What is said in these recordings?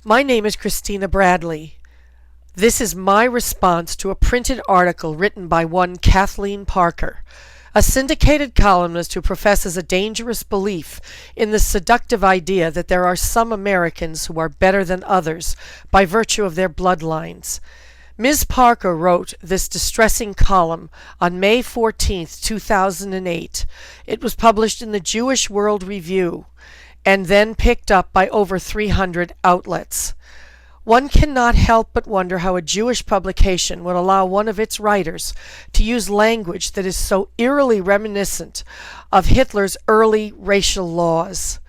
My name is Christina Bradley. This is my response to a printed article written by one Kathleen Parker, a syndicated columnist who professes a dangerous belief in the seductive idea that there are some Americans who are better than others by virtue of their bloodlines. Ms. Parker wrote this distressing column on May 14, 2008. It was published in the Jewish World Review and then picked up by over 300 outlets. One cannot help but wonder how a Jewish publication would allow one of its writers to use language that is so eerily reminiscent of Hitler's early racial laws.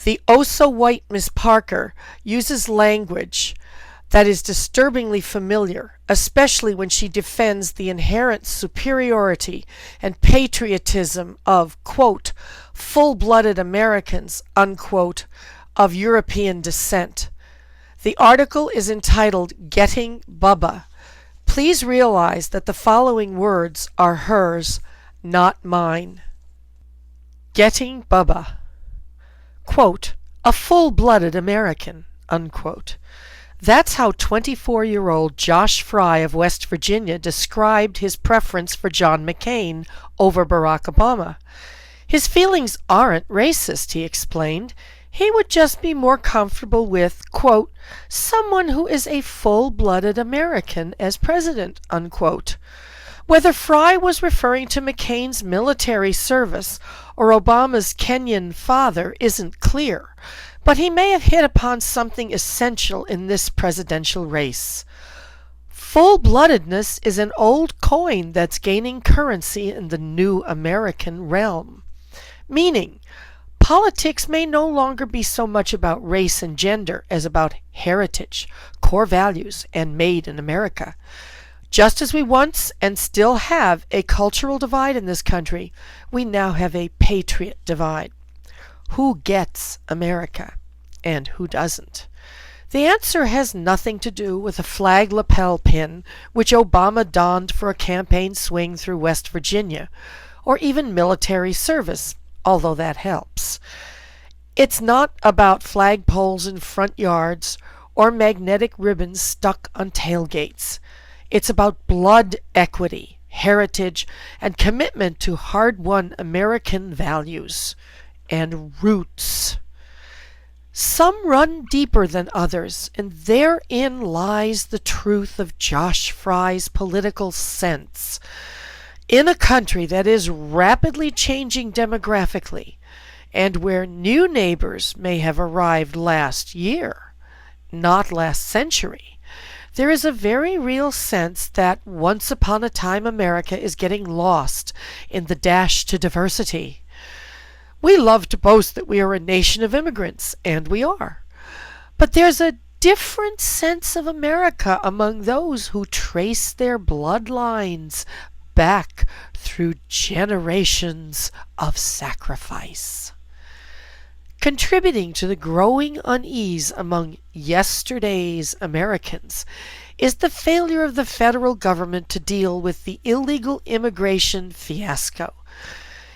The oh-so-white Miss Parker uses language that is disturbingly familiar, especially when she defends the inherent superiority and patriotism of, quote, full-blooded Americans, unquote, of European descent. The article is entitled Getting Bubba. Please realize that the following words are hers, not mine. Getting Bubba. Quote, a full-blooded American, unquote. That's how 24-year-old Josh Fry of West Virginia described his preference for John McCain over Barack Obama. His feelings aren't racist, he explained. He would just be more comfortable with, quote, someone who is a full-blooded American as president, unquote. Whether Fry was referring to McCain's military service or Obama's Kenyan father isn't clear, but he may have hit upon something essential in this presidential race. Full-bloodedness is an old coin that's gaining currency in the new American realm, meaning politics may no longer be so much about race and gender as about heritage, core values, and made in America. Just as we once and still have a cultural divide in this country, we now have a patriot divide. Who gets America and who doesn't? The answer has nothing to do with a flag lapel pin which Obama donned for a campaign swing through West Virginia, or even military service, although that helps. It's not about flagpoles in front yards or magnetic ribbons stuck on tailgates. It's about blood equity, heritage, and commitment to hard-won American values and roots. Some run deeper than others, and therein lies the truth of Josh Fry's political sense. In a country that is rapidly changing demographically, and where new neighbors may have arrived last year, not last century, there is a very real sense that once upon a time America is getting lost in the dash to diversity. We love to boast that we are a nation of immigrants, and we are. But there's a different sense of America among those who trace their bloodlines back through generations of sacrifice. Contributing to the growing unease among yesterday's Americans is the failure of the federal government to deal with the illegal immigration fiasco.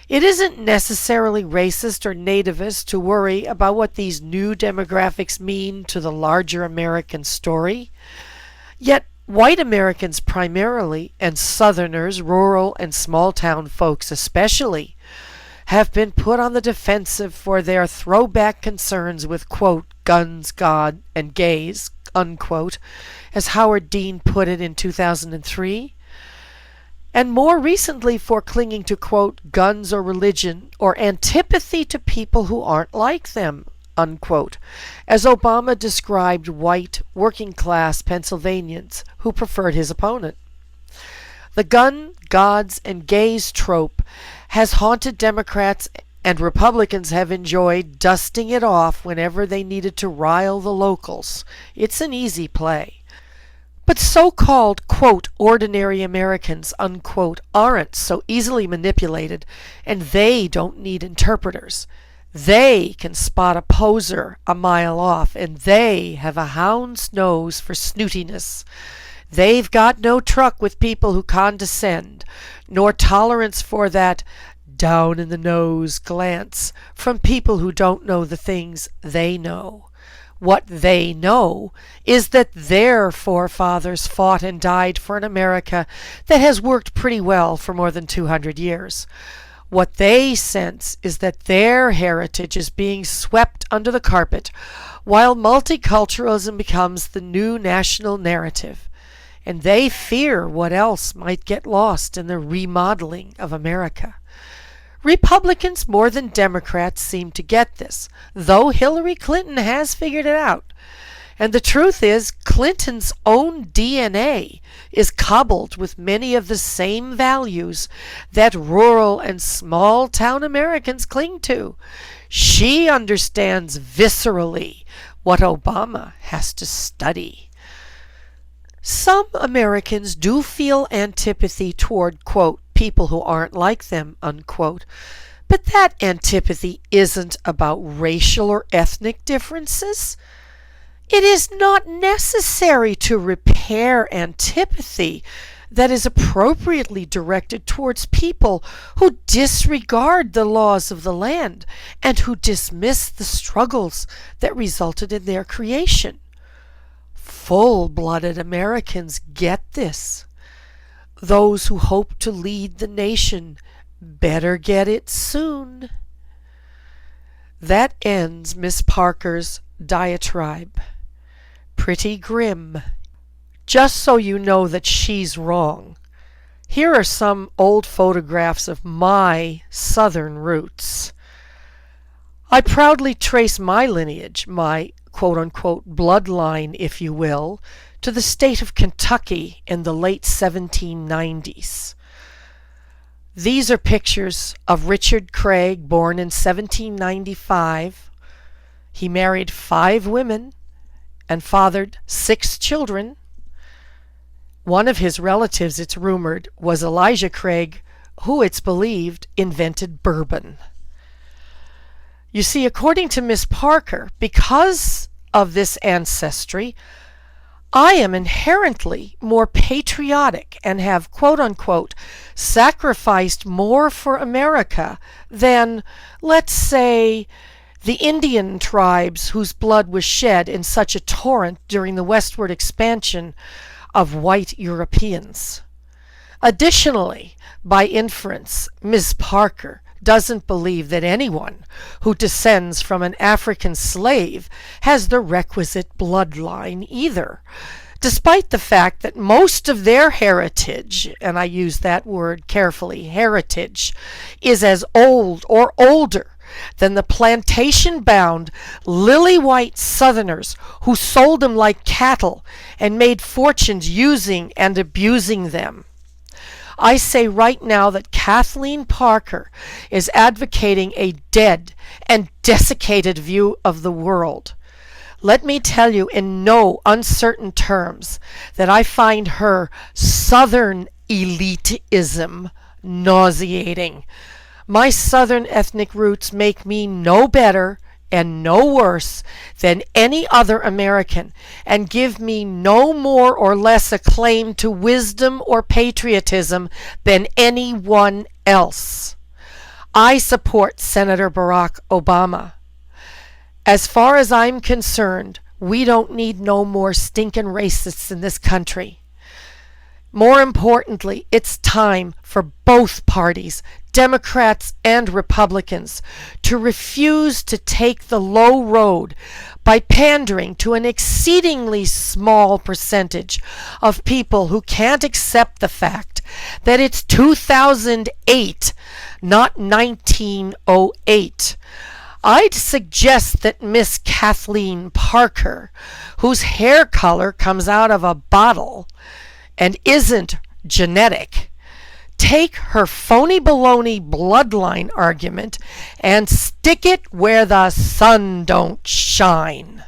It isn't necessarily racist or nativist to worry about what these new demographics mean to the larger American story. Yet white Americans primarily, and Southerners, rural and small-town folks especially, have been put on the defensive for their throwback concerns with, quote, guns, God, and gays, unquote, as Howard Dean put it in 2003, and more recently for clinging to, quote, guns or religion, or antipathy to people who aren't like them, unquote, as Obama described white, working-class Pennsylvanians who preferred his opponent. The gun, gods, and gays trope has haunted Democrats, and Republicans have enjoyed dusting it off whenever they needed to rile the locals. It's an easy play. But so-called, quote, ordinary Americans, unquote, aren't so easily manipulated, and they don't need interpreters. They can spot a poser a mile off, and they have a hound's nose for snootiness. They've got no truck with people who condescend, nor tolerance for that down-in-the-nose glance from people who don't know the things they know. What they know is that their forefathers fought and died for an America that has worked pretty well for more than 200 years. What they sense is that their heritage is being swept under the carpet while multiculturalism becomes the new national narrative. And they fear what else might get lost in the remodeling of America. Republicans more than Democrats seem to get this, though Hillary Clinton has figured it out. And the truth is, Clinton's own DNA is cobbled with many of the same values that rural and small-town Americans cling to. She understands viscerally what Obama has to study. Some Americans do feel antipathy toward, quote, people who aren't like them, unquote. But that antipathy isn't about racial or ethnic differences. It is not necessary to repair antipathy that is appropriately directed towards people who disregard the laws of the land and who dismiss the struggles that resulted in their creation. Full-blooded Americans get this. Those who hope to lead the nation better get it soon. That ends Miss Parker's diatribe. Pretty grim. Just so you know that she's wrong, here are some old photographs of my southern roots. I proudly trace my lineage, my quote-unquote bloodline, if you will, to the state of Kentucky in the late 1790s. These are pictures of Richard Craig, born in 1795. He married 5 women and fathered 6 children. One of his relatives, it's rumored, was Elijah Craig, who, it's believed, invented bourbon. You see, according to Miss Parker, because of this ancestry, I am inherently more patriotic and have, quote-unquote, sacrificed more for America than, let's say, the Indian tribes whose blood was shed in such a torrent during the westward expansion of white Europeans. Additionally, by inference, Ms. Parker doesn't believe that anyone who descends from an African slave has the requisite bloodline either, despite the fact that most of their heritage, and I use that word carefully, heritage, is as old or older than the plantation-bound, lily-white Southerners who sold them like cattle and made fortunes using and abusing them. I say right now that Kathleen Parker is advocating a dead and desiccated view of the world. Let me tell you in no uncertain terms that I find her Southern elitism nauseating. My Southern ethnic roots make me no better and no worse than any other American, and give me no more or less a claim to wisdom or patriotism than anyone else. I support Senator Barack Obama. As far as I'm concerned, we don't need no more stinking racists in this country. More importantly, it's time for both parties, Democrats and Republicans, to refuse to take the low road by pandering to an exceedingly small percentage of people who can't accept the fact that it's 2008, not 1908. I'd suggest that Miss Kathleen Parker, whose hair color comes out of a bottle and isn't genetic, take her phony baloney bloodline argument and stick it where the sun don't shine.